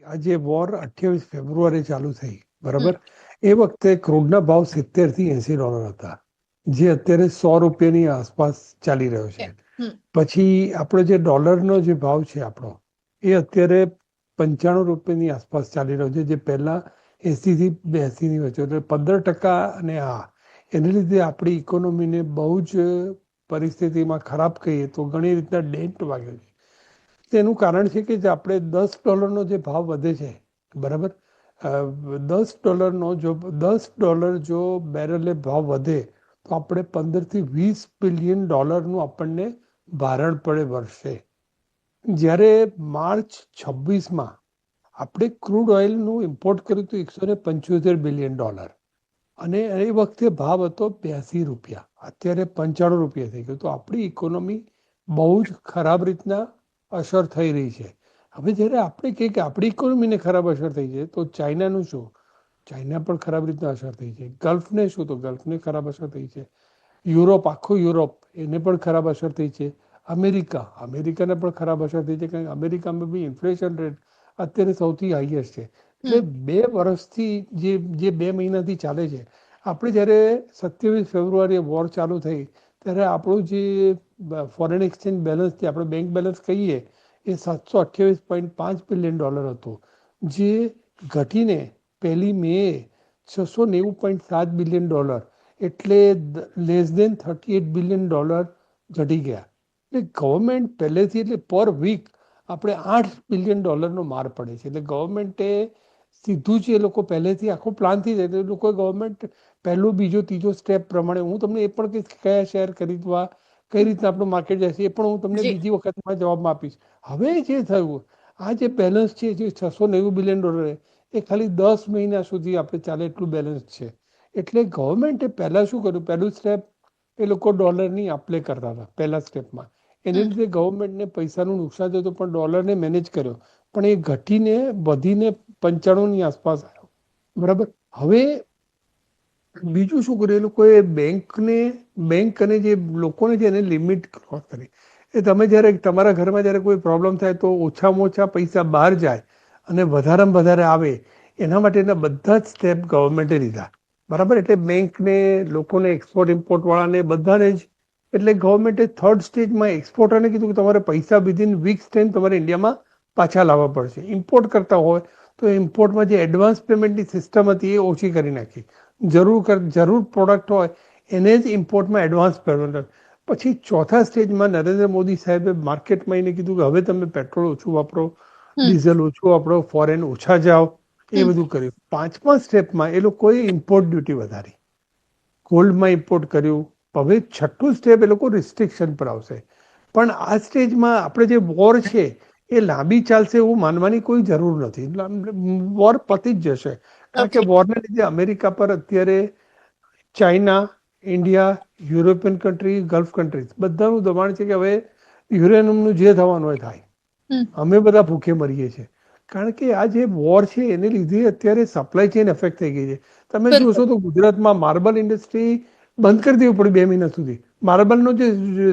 આ જે વોર 28 ફેબ્રુઆરી ચાલુ થઈ, બરાબર, એ વખતે ક્રૂડના ભાવ 70 થી $80 હતા, જે અત્યારે 100 રૂપિયાની આસપાસ ચાલી રહ્યો છે. પછી આપણો જે ડોલરનો જે ભાવ છે આપણો, એ અત્યારે 95 રૂપિયાની આસપાસ ચાલી રહ્યો છે, જે પહેલા 80 થી 82 ની વચ્ચે, એટલે 15%. અને એને લીધે આપણી ઇકોનોમીને બહુ જ પરિસ્થિતિમાં ખરાબ કહીએ તો ઘણી રીતના ડેન્ટ વાગ્યો છે. તેનું કારણ છે કે જે આપણે $10નો જે ભાવ વધે છે, બરાબર, $10 જો બેરલે ભાવ વધે તો આપણે 15 થી 20 બિલિયન ડોલરનું આપણને ભારણ પડે વર્ષે. જ્યારે માર્ચ 26માં આપણે ક્રૂડ ઓઇલનું ઇમ્પોર્ટ કર્યું હતું $175 બિલિયન, અને એ વખતે ભાવ હતો 82 રૂપિયા, અત્યારે 95 રૂપિયા થઈ ગયો. તો આપણી ઇકોનોમી બહુ જ ખરાબ રીતના અસર થઈ રહી છે. હવે જ્યારે આપણે કહીએ કે આપણી ઇકોનોમીને ખરાબ અસર થઈ છે, તો ચાઇનાનું શું? ચાઇના પણ ખરાબ રીતના અસર થઈ છે. ગલ્ફને શું? તો ગલ્ફને ખરાબ અસર થઈ છે. યુરોપ, આખું યુરોપ, એને પણ ખરાબ અસર થઈ છે. અમેરિકાને પણ ખરાબ અસર થઈ છે, કારણ કે અમેરિકામાં બી ઇન્ફ્લેશન રેટ અત્યારે સૌથી હાઈએસ્ટ છે. એટલે 2 વર્ષથી જે 2 મહિનાથી ચાલે છે, આપણે જ્યારે 27 ફેબ્રુઆરીએ વોર ચાલુ થઈ ત્યારે આપણું જે ફોરેન એક્સચેન્જ બેલેન્સ છે, આપણે બેંક બેલેન્સ કહીએ, એ $728.5 બિલિયન હતું, જે ઘટીને 1 મે 690.7 બિલિયન, એટલે <38 બિલિયન ઘટી ગયા. એટલે ગવર્મેન્ટ પહેલેથી, એટલે પર વીક આપણે $8 બિલિયન માર પડે છે. એટલે ગવર્મેન્ટે સીધું જ, એ લોકો પહેલેથી આખો પ્લાનથી જાય, તો એ લોકો ગવર્મેન્ટ પહેલો, બીજો, ત્રીજો સ્ટેપ પ્રમાણે, હું તમને એ પણ કહીશ કયા શેર ખરીદવા, કઈ રીતના આપણું માર્કેટ જશે, એ પણ હું તમને બીજી વખતમાં જવાબમાં આપીશ. હવે જે થયું, આ જે બેલેન્સ છે, જે $690 બિલિયન, એ ખાલી 10 મહિના સુધી આપણે ચાલે એટલું બેલેન્સ છે. એટલે ગવર્મેન્ટે પહેલા શું કર્યું? પહેલું સ્ટેપ, એ લોકો ડોલરની આપલે કરતા હતા પહેલા સ્ટેપમાં. એને લીધે ગવર્મેન્ટને પૈસાનું નુકસાન થયું, પણ ડોલરને મેનેજ કર્યો. પણ એ ઘટીને વધીને 95ની આસપાસ આવ્યો, બરાબર. હવે બીજું શું કર્યું? એ લોકોએ બેંક અને જે લોકોને છે એને લિમિટ ક્રોસ કરી. એ તમે જ્યારે તમારા ઘરમાં જ્યારે કોઈ પ્રોબ્લેમ થાય તો ઓછામાં ઓછા પૈસા બહાર જાય અને વધારેમાં વધારે આવે, એના માટેના બધા જ સ્ટેપ ગવર્મેન્ટે લીધા, બરાબર. એટલે બેંકને, લોકોને, એક્સપોર્ટ ઇમ્પોર્ટ વાળાને, બધાને જ. એટલે ગવર્મેન્ટે 3rd સ્ટેજમાં એક્સપોર્ટરને કીધું કે તમારે પૈસા વિધિન વીક્સ ટાઈમ તમારે ઇન્ડિયામાં પાછા લાવવા પડશે. ઇમ્પોર્ટ કરતા હોય તો ઇમ્પોર્ટમાં જે એડવાન્સ પેમેન્ટની સિસ્ટમ હતી એ ઓછી કરી નાખી. જરૂર પ્રોડક્ટ હોય એને જ ઇમ્પોર્ટમાં એડવાન્સ પેમેન્ટ. પછી 4થા સ્ટેજમાં નરેન્દ્ર મોદી સાહેબે માર્કેટમાં એને કીધું કે હવે તમે પેટ્રોલ ઓછું વાપરો, ડીઝલ ઓછું વાપરો, ફોરેન ઓછા જાઓ, એ બધું કર્યું. 5મા સ્ટેપમાં એ લોકોએ ઇમ્પોર્ટ ડ્યુટી વધારી, ગોલ્ડમાં ઇમ્પોર્ટ કર્યું. હવે 6થું સ્ટેપ, એ લોકો રિસ્ટ્રિક્શન પર આવશે. પણ આ સ્ટેજમાં આપણે જે વોર છે એ લાંબી ચાલશે એવું માનવાની કોઈ જરૂર નથી. વોર પતી જ જશે, કારણ કે વોરને લીધે અમેરિકા પર અત્યારે China, India, European country, gulf countries બધાનું દબાણ છે કે હવે યુરેનિયમનું જે થવાનું હોય થાય. અમે બધા ભૂખે મરીએ છીએ, કારણ કે આ જે વોર છે એને લીધે અત્યારે સપ્લાય ચેન એફેક્ટ થઈ ગઈ છે. તમે જોશો તો ગુજરાતમાં માર્બલ ઇન્ડસ્ટ્રી બંધ કરી દેવી પડી 2 મહિના સુધી. માર્બલનો જે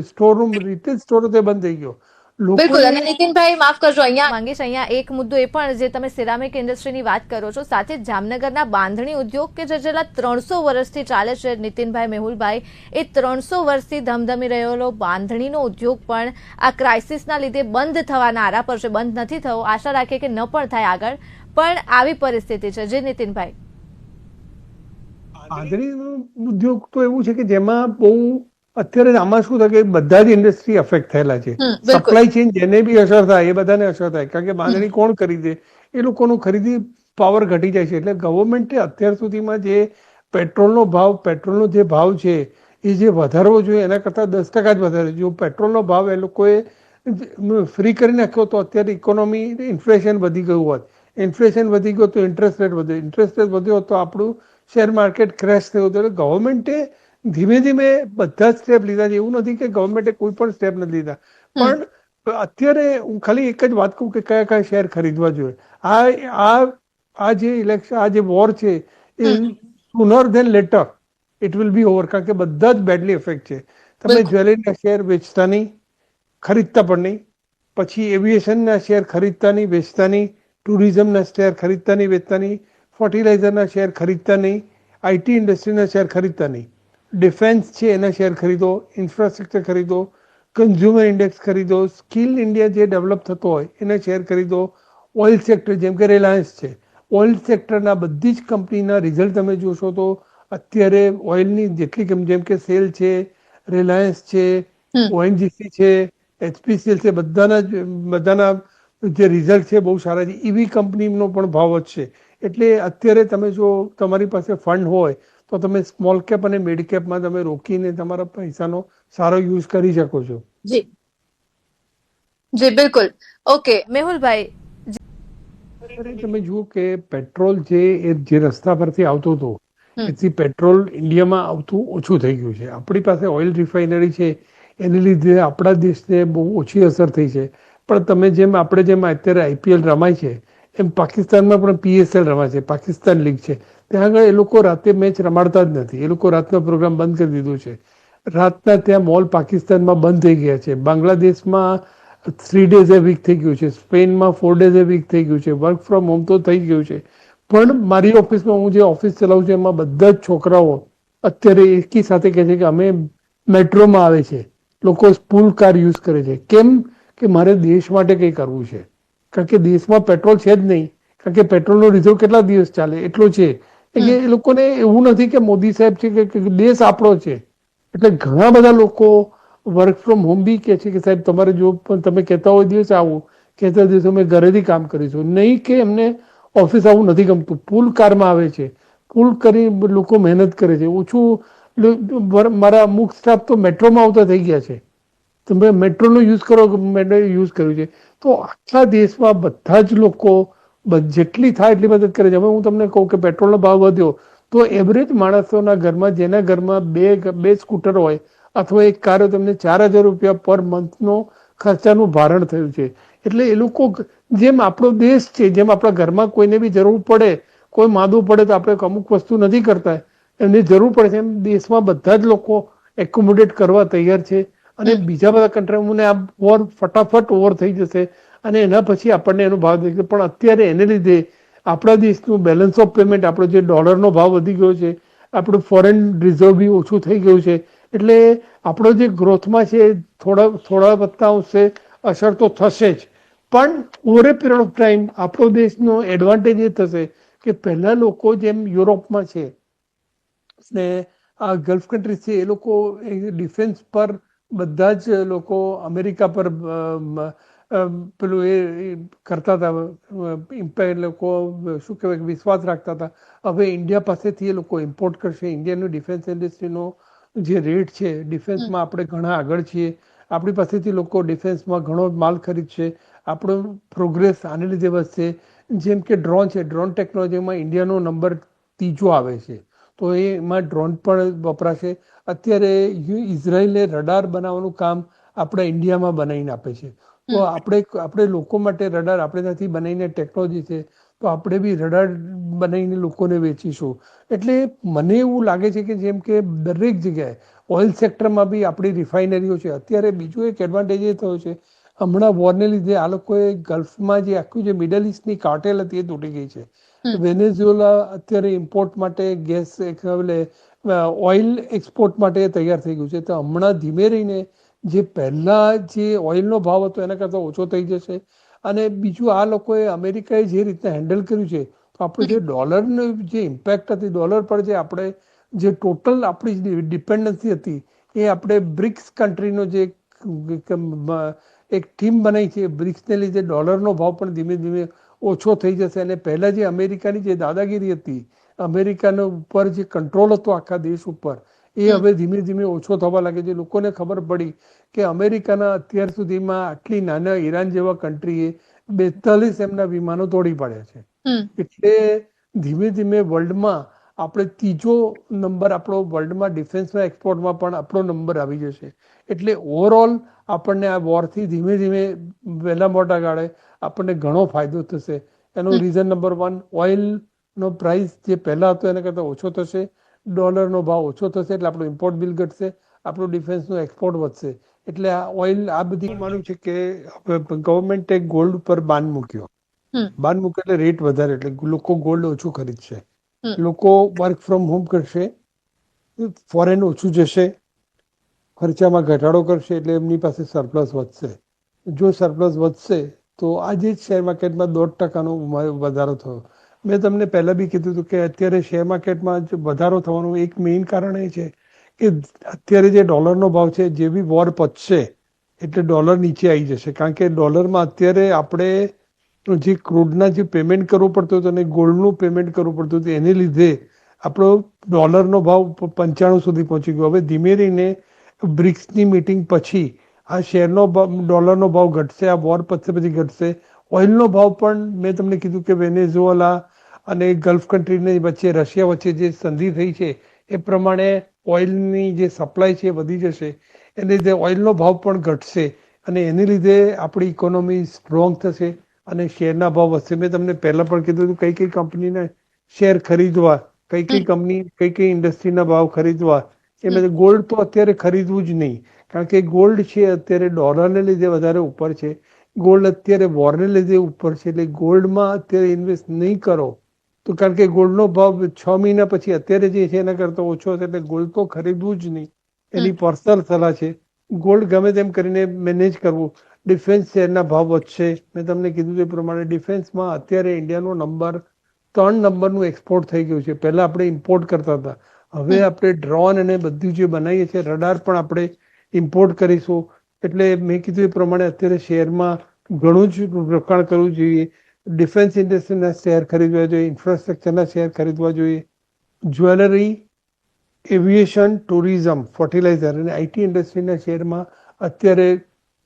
સ્ટોર રૂમ, રિટેલ સ્ટોર હતો, એ બંધ થઈ ગયો. બિલકુલ. લોકોને અને નીતિનભાઈ માફ કરજો, અહીંયા માંગીશ, અહીંયા એક મુદ્દો એ પણ, જે તમે સિરામિક ઇન્ડસ્ટ્રીની વાત કરો છો, સાથે જામનગરના બાંધણી ઉદ્યોગ કે જે છેલ્લા 300 વર્ષથી ચાલે છે, નીતિનભાઈ, મેહુલભાઈ, એ 300 વર્ષથી ધમધમી રહેલો બાંધણીનો ઉદ્યોગ પણ આ ક્રાઇસિસના લીધે બંધ થવાના આરા પર છે. બંધ નથી થયો, આશા રાખીએ કે ન પણ થાય આગળ, પણ આવી પરિસ્થિતિ છે. જે નીતિનભાઈ, બાંધણીનો ઉદ્યોગ તો એવું છે કે જેમાં બહુ અત્યારે આમાં શું થાય કે બધા જ ઇન્ડસ્ટ્રી અફેક્ટ થયેલા છે. સપ્લાય ચેન જેને બી અસર થાય એ બધાને અસર થાય, કારણ કે બાંધણી કોણ ખરીદે? એ લોકોનું ખરીદી પાવર ઘટી જાય છે. એટલે ગવર્મેન્ટે અત્યાર સુધીમાં જે પેટ્રોલનો જે ભાવ છે એ જે વધારવો જોઈએ એના કરતાં 10% જ વધારે. જો પેટ્રોલનો ભાવ એ લોકોએ ફ્રી કરી નાખ્યો તો અત્યારે ઇકોનોમી, ઇન્ફ્લેશન વધી ગયું હોત. ઇન્ફ્લેશન વધી ગયો તો ઇન્ટરેસ્ટ રેટ વધ્યો, ઇન્ટરેસ્ટ રેટ વધ્યો તો આપણું શેર માર્કેટ ક્રેશ થયું હતું. એટલે ગવર્મેન્ટે ધીમે ધીમે બધા જ સ્ટેપ લીધા છે. એવું નથી કે ગવર્મેન્ટે કોઈ પણ સ્ટેપ નથી લીધા, પણ અત્યારે હું ખાલી એક જ વાત કહું કે કયા કયા શેર ખરીદવા જોઈએ. આ જે ઇલેક્શન, આ જે વોર છે, એ sooner than later it will be over, કારણ કે બધા જ બેડલી ઇફેક્ટ છે. તમે જ્વેલરીના શેર વેચતા નહીં, ખરીદતા પણ નહીં. પછી એવિએશનના શેર ખરીદતા નહીં, વેચતા નહીં. ટુરિઝમના શેર ખરીદતા નહીં, વેચતા નહીં, ફર્ટિલાઇઝરના શેર ખરીદતા નહીં, આઈટી ઇન્ડસ્ટ્રીના શેર ખરીદતા નહીં. ડિફેન્સ છે એના શેર ખરીદો, ઇન્ફ્રાસ્ટ્રક્ચર ખરીદો, કન્ઝ્યુમર ઇન્ડેક્સ ખરીદો, સ્કિલ ઇન્ડિયા જે ડેવલપ થતો હોય એના શેર ખરીદો. ઓઇલ સેક્ટર જેમ કે રિલાયન્સ છે, ઓઇલ સેક્ટરના બધી જ કંપનીના રિઝલ્ટ તમે જોશો તો અત્યારે ઓઇલની જેટલી કંપની જેમ કે સેલ છે, રિલાયન્સ છે, ઓએનજીસી છે, એચપીસીએલ છે, બધાના જે રિઝલ્ટ છે બહુ સારા છે. એવી કંપનીનો પણ ભાવ વધશે. એટલે અત્યારે તમે જો તમારી પાસે ફંડ હોય તો તમે સ્મોલ કેપ અને મિડ કેપમાં તમે રોકીને તમારા પૈસાનો સારો યુઝ કરી શકો છો. જી જી બિલકુલ. ઓકે મેહુલભાઈ, તમે જુઓ કે પેટ્રોલ જે રસ્તા પરથી આવતું હતું એથી પેટ્રોલ ઇન્ડિયામાં આવતું ઓછું થઈ ગયું છે. આપણી પાસે ઓઇલ રિફાઇનરી છે એને લીધે આપણા દેશને બહુ ઓછી અસર થઈ છે. પણ આપણે જેમ અત્યારે આઈપીએલ રમાય છે એમ પાકિસ્તાનમાં પણ પીએસએલ રમાય છે, પાકિસ્તાન લીગ છે. ત્યાં આગળ એ લોકો રાતે મેચ રમાડતા જ નથી. એ લોકો રાતનો પ્રોગ્રામ બંધ કરી દીધો છે. રાતના ત્યાં મોલ પાકિસ્તાનમાં બંધ થઈ ગયા છે. બાંગ્લાદેશમાં 3 days a week થઈ ગયું છે. સ્પેનમાં 4 days a week થઈ ગયું છે. વર્ક ફ્રોમ હોમ તો થઈ ગયું છે. પણ મારી ઓફિસમાં હું જે ઓફિસ ચલાવું છું એમાં બધા જ છોકરાઓ અત્યારે એકી સાથે કહે છે કે અમે મેટ્રોમાં આવે છે. લોકો સ્કૂલ કાર યુઝ કરે છે. કેમ કે મારે દેશ માટે કંઈ કરવું છે. કારણ કે દેશમાં પેટ્રોલ છે જ નહીં. કારણ કે પેટ્રોલનો રિઝર્વ કેટલા દિવસ ચાલે એટલો છે. એટલે એ લોકોને એવું નથી કે મોદી સાહેબ છે કે દેશ આપણો છે. એટલે ઘણા બધા લોકો વર્ક ફ્રોમ હોમ બી કહે છે કે સાહેબ તમારે જો પણ તમે કહેતા હોય દિવસ આવું, કહેતા દિવસે અમે ઘરેથી કામ કરીશું. નહીં કે એમને ઓફિસ આવું નથી ગમતું. પુલ કારમાં આવે છે, પુલ કરી લોકો મહેનત કરે છે. મારા અમુક સ્ટાફ તો મેટ્રોમાં આવતા થઈ ગયા છે. તમે મેટ્રોનો યુઝ કરો, મેટ્રો યુઝ કર્યું છે. તો આખા દેશમાં બધા જ લોકો જેટલી થાય એટલી મદદ કરે છે. હવે હું તમને કહું કે પેટ્રોલનો ભાવ વધ્યો તો એવરેજ માણસોના ઘરમાં જેના ઘરમાં બે સ્કૂટર હોય અથવા એક કાર હોય તેમને 4,000 રૂપિયા પર મંથનો ખર્ચાનું ભારણ થયું છે. એટલે એ લોકો જેમ આપણો દેશ છે, જેમ આપણા ઘરમાં કોઈને બી જરૂર પડે, કોઈ માંદું પડે તો આપણે અમુક વસ્તુ નથી કરતા, એમની જરૂર પડે છે, એમ દેશમાં બધા જ લોકો એકોમોડેટ કરવા તૈયાર છે. અને બીજા બધા કન્ટ્રીઓને આ વોર ફટાફટ ઓવર થઈ જશે અને એના પછી આપણને એનો ભાવ દેખાશે. પણ અત્યારે એને લીધે આપણા દેશનું બેલેન્સ ઓફ પેમેન્ટ, આપણો જે ડોલરનો ભાવ વધી ગયો છે, આપણું ફોરેન રિઝર્વ બી ઓછું થઈ ગયું છે. એટલે આપણો જે ગ્રોથમાં છે થોડા વધતા અંશે અસર તો થશે જ. પણ over A period of time આપણો દેશનો એડવાન્ટેજ એ થશે કે પહેલા લોકો જેમ યુરોપમાં છે ને આ ગલ્ફ કન્ટ્રીઝ છે એ લોકો ડિફેન્સ પર બધા જ લોકો અમેરિકા પર પેલું એ કરતા હતા, લોકો શું કહેવાય વિશ્વાસ રાખતા હતા. હવે ઇન્ડિયા પાસેથી એ લોકો ઇમ્પોર્ટ કરશે. ઇન્ડિયાનું ડિફેન્સ ઇન્ડસ્ટ્રીનો જે રેટ છે, ડિફેન્સમાં આપણે ઘણા આગળ છીએ. આપણી પાસેથી લોકો ડિફેન્સમાં ઘણો માલ ખરીદશે. આપણો પ્રોગ્રેસ આને લીધે વધશે. જેમ કે ડ્રોન છે, ડ્રોન ટેકનોલોજીમાં ઇન્ડિયાનો નંબર 3 આવે છે. તો એમાં ડ્રોન પણ વપરાશે. અત્યારે ઇઝરાયલે રડાર બનાવવાનું કામ આપણા ઇન્ડિયામાં બનાવીને આપે છે. તો આપણે લોકો માટે રડાર આપણે ત્યાંથી બનાવીને ટેકનોલોજી છે તો આપણે બી રડાર બનાવીને લોકોને વેચીશું. એટલે મને એવું લાગે છે કે જેમ કે દરેક જગ્યાએ ઓઇલ સેક્ટરમાં બી આપણી રિફાઇનરીઓ છે. અત્યારે બીજું એક એડવાન્ટેજ એ થયો છે, હમણાં વોરને લીધે આ લોકોએ ગલ્ફમાં જે આખું જે મિડલ ઇસ્ટની કાર્ટેલ હતી એ તૂટી ગઈ છે. વેનેઝુએલા અત્યારે ઇમ્પોર્ટ માટે ગેસ ઓઇલ એક્સપોર્ટ માટે તૈયાર થઈ ગયું છે. તો હમણાં ધીમે રહીને જે પહેલા જે ઓઇલનો ભાવ હતો એના કરતાં ઓછો થઈ જશે. અને બીજું આ લોકોએ અમેરિકાએ જે રીતના હેન્ડલ કર્યું છે તો આપણું જે ડોલરનો જે ઇમ્પેક્ટ હતી, ડોલર પર જે આપણે જે ટોટલ આપણી ડિપેન્ડન્સી હતી એ આપણે બ્રિક્સ કન્ટ્રીનો જે એક ટીમ બનાવી છે, બ્રિક્સને લીધે ડોલરનો ભાવ પણ ધીમે ધીમે ઓછો થઈ જશે. અને પહેલાં જે અમેરિકાની જે દાદાગીરી હતી, અમેરિકાનો ઉપર જે કંટ્રોલ હતો આખા દેશ ઉપર, એ હવે ધીમે ધીમે ઓછો થવા લાગે છે. લોકોને ખબર પડી કે અમેરિકાના અત્યાર સુધીમાં આટલી નાના ઈરાન જેવા કન્ટ્રીએ 42 એમના વિમાનો તોડી પાડ્યા છે. એટલે ધીમે ધીમે વર્લ્ડમાં આપણે 3જો નંબર આપણો વર્લ્ડમાં ડિફેન્સના એક્સપોર્ટમાં પણ આપણો નંબર આવી જશે. એટલે ઓવરઓલ આપણને આ વોરથી ધીમે ધીમે વહેલા મોટા ગાળે આપણને ઘણો ફાયદો થશે. એનું રીઝન નંબર 1, ઓઇલનો પ્રાઇસ જે પહેલાં હતો એના કરતાં ઓછો થશે, ડોલરનો ભાવ ઓછો થશે એટલે આપણું ઇમ્પોર્ટ બિલ ઘટશે, આપણું ડિફેન્સનું એક્સપોર્ટ વધશે. એટલે આ ઓઇલ આ બધી માનું છે કે ગવર્મેન્ટે ગોલ્ડ પર બાન મૂક્યો. હમ બાર મૂકે એટલે રેટ વધારે, એટલે લોકો ગોલ્ડ ઓછું ખરીદશે, હમ લોકો વર્ક ફ્રોમ હોમ કરશે, ફોરેન ઓછું જશે, ખર્ચામાં ઘટાડો કરશે, એટલે એમની પાસે સરપ્લસ વધશે. જો સરપ્લસ વધશે તો આજે જ શેર માર્કેટમાં 1.5%નો વધારો થયો. મેં તમને પહેલા બી કીધું હતું કે અત્યારે શેર માર્કેટમાં વધારો થવાનું એક મેઇન કારણ એ છે કે અત્યારે જે ડોલરનો ભાવ છે, જે બી વોર પતશે એટલે ડોલર નીચે આવી જશે. કારણ કે ડોલરમાં અત્યારે આપણે જે ક્રૂડના જે પેમેન્ટ કરવું પડતું હતું અને ગોલ્ડનું પેમેન્ટ કરવું પડતું હતું, એને લીધે આપણો ડોલરનો ભાવ 95 સુધી પહોંચી ગયો. હવે ધીમે રહીને બ્રિક્સની મિટિંગ પછી આ શેરનો ડોલરનો ભાવ ઘટશે, આ વોર પતશે પછી ઘટશે. ઓઇલનો ભાવ પણ મેં તમને કીધું કે વેનેઝુએલા અને ગલ્ફ કન્ટ્રીની વચ્ચે, રશિયા વચ્ચે જે સંધિ થઈ છે એ પ્રમાણે ઓઇલની જે સપ્લાય છે એ વધી જશે, એને લીધે ઓઇલનો ભાવ પણ ઘટશે અને એને લીધે આપણી ઇકોનોમી સ્ટ્રોંગ થશે અને શેરના ભાવ વધશે. મેં તમને પહેલાં પણ કીધું હતું કઈ કઈ કંપનીને શેર ખરીદવા, કઈ કઈ કંપની, કઈ કઈ ઇન્ડસ્ટ્રીના ભાવ ખરીદવા. એમાં ગોલ્ડ તો અત્યારે ખરીદવું જ નહીં, કારણ કે ગોલ્ડ છે અત્યારે ડોલરને લીધે વધારે ઉપર છે, ગોલ્ડ અત્યારે વોરને લીધે ઉપર છે, એટલે ગોલ્ડમાં અત્યારે ઇન્વેસ્ટ નહીં કરો તો, કારણ કે ગોલ્ડનો ભાવ 6 મહિના પછી અત્યારે જે છે એના કરતાં ઓછો હશે, એટલે ગોલ્ડ તો ખરીદવું જ નહીં. એની પર્સનલ સલાહ છે. ગોલ્ડ ગમે તેમ કરીને મેનેજ કરવું. ડિફેન્સ શેરના ભાવ વધશે. મેં તમને કીધું એ પ્રમાણે ડિફેન્સમાં અત્યારે ઇન્ડિયાનો નંબર 3 નંબરનું એક્સપોર્ટ થઈ ગયું છે. પહેલાં આપણે ઇમ્પોર્ટ કરતા હતા, હવે આપણે ડ્રોન અને બધું જે બનાવીએ છીએ, રડાર પણ આપણે ઇમ્પોર્ટ કરીશું. એટલે મેં કીધું એ પ્રમાણે અત્યારે શેરમાં ઘણું જ રોકાણ કરવું જોઈએ. ડિફેન્સ ઇન્ડસ્ટ્રીના શેર ખરીદવા જોઈએ, ઇન્ફ્રાસ્ટ્રક્ચરના શેર ખરીદવા જોઈએ, જ્વેલરી, એવિએશન, ટુરિઝમ, ફર્ટિલાઇઝર અને આઈટી ઇન્ડસ્ટ્રીના શેરમાં અત્યારે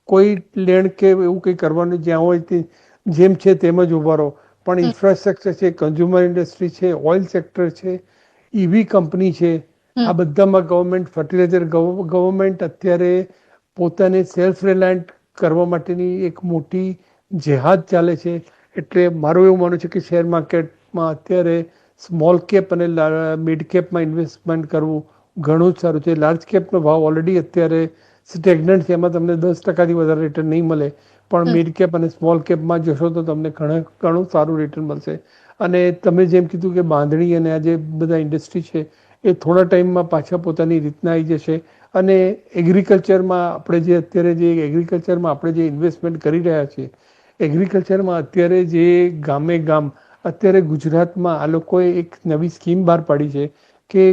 કોઈ લેણ કે એવું કંઈ કરવાનું, જ્યાં હોય તે જેમ છે તેમ જ ઉભા રહો. પણ ઇન્ફ્રાસ્ટ્રક્ચર છે, કન્ઝ્યુમર ઇન્ડસ્ટ્રી છે, ઓઇલ સેક્ટર છે, ઈવી કંપની છે, આ બધામાં ગવર્મેન્ટ, ફર્ટિલાઇઝર, ગવર્મેન્ટ અત્યારે પોતાને સેલ્ફ રિલાયન્ટ કરવા માટેની એક મોટી જેહાદ ચાલે છે. એટલે મારું એવું માનવું છે કે શેર માર્કેટમાં અત્યારે સ્મોલ કેપ અને મિડ કેપમાં ઇન્વેસ્ટમેન્ટ કરવું ઘણું જ સારું છે. લાર્જ કેપનો ભાવ ઓલરેડી અત્યારે સ્ટેગ્નન્ટ છે, એમાં તમને 10%થી વધારે રિટર્ન નહીં મળે, પણ મિડ કેપ અને સ્મોલ કેપમાં જશો તો તમને ઘણું સારું રિટર્ન મળશે. અને તમે જેમ કીધું કે બાંધણી અને આ જે બધા ઇન્ડસ્ટ્રી છે એ થોડા ટાઈમમાં પાછા પોતાની રીતના આવી જશે. અને એગ્રીકલ્ચરમાં આપણે જે અત્યારે જે ઇન્વેસ્ટમેન્ટ કરી રહ્યા છીએ, એગ્રીકલ્ચરમાં અત્યારે જે ગામે ગામ, અત્યારે ગુજરાતમાં આ લોકોએ એક નવી સ્કીમ બહાર પાડી છે કે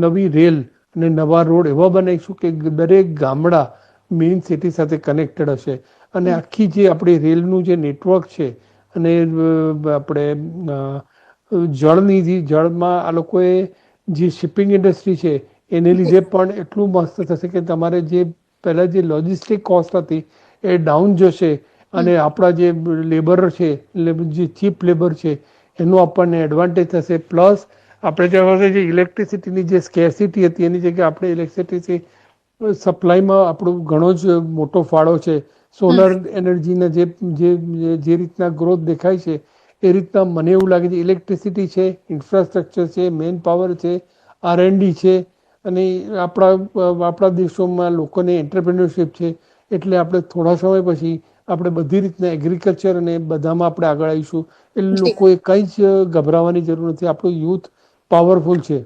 નવી રેલ અને નવા રોડ એવા બનાવીશું કે દરેક ગામડા મેઇન સિટી સાથે કનેક્ટેડ હશે. અને આખી જે આપણી રેલનું જે નેટવર્ક છે અને આપણે જળની, જળમાં આ લોકોએ જે શિપિંગ ઇન્ડસ્ટ્રી છે એને લીધે પણ એટલું મસ્ત થશે કે તમારે જે પહેલાં જે લોજિસ્ટિક કોસ્ટ હતી એ ડાઉન જશે અને આપણા જે લેબર છે, જે ચીપ લેબર છે એનું આપણને એડવાન્ટેજ થશે. પ્લસ આપણે ત્યાં જે ઇલેક્ટ્રિસિટીની જે સ્કેરસિટી હતી એની જગ્યાએ આપણે ઇલેક્ટ્રિસિટી સપ્લાયમાં આપણો ઘણો જ મોટો ફાળો છે. સોલર એનર્જીના જે રીતના ગ્રોથ દેખાય છે એ રીતના મને એવું લાગે છે ઇલેક્ટ્રિસિટી છે, ઇન્ફ્રાસ્ટ્રક્ચર છે, મેન પાવર છે, R&D છે અને આપણા દેશોમાં લોકોને એન્ટરપ્રિન્યોરશિપ છે. એટલે આપણે થોડા સમય પછી આપણે બધી રીતના એગ્રીકલ્ચર અને બધામાં આપણે આગળ આવીશું. એટલે લોકોએ કંઈ જ ગભરાવાની જરૂર નથી. આપણું યુથ પાવરફુલ છે.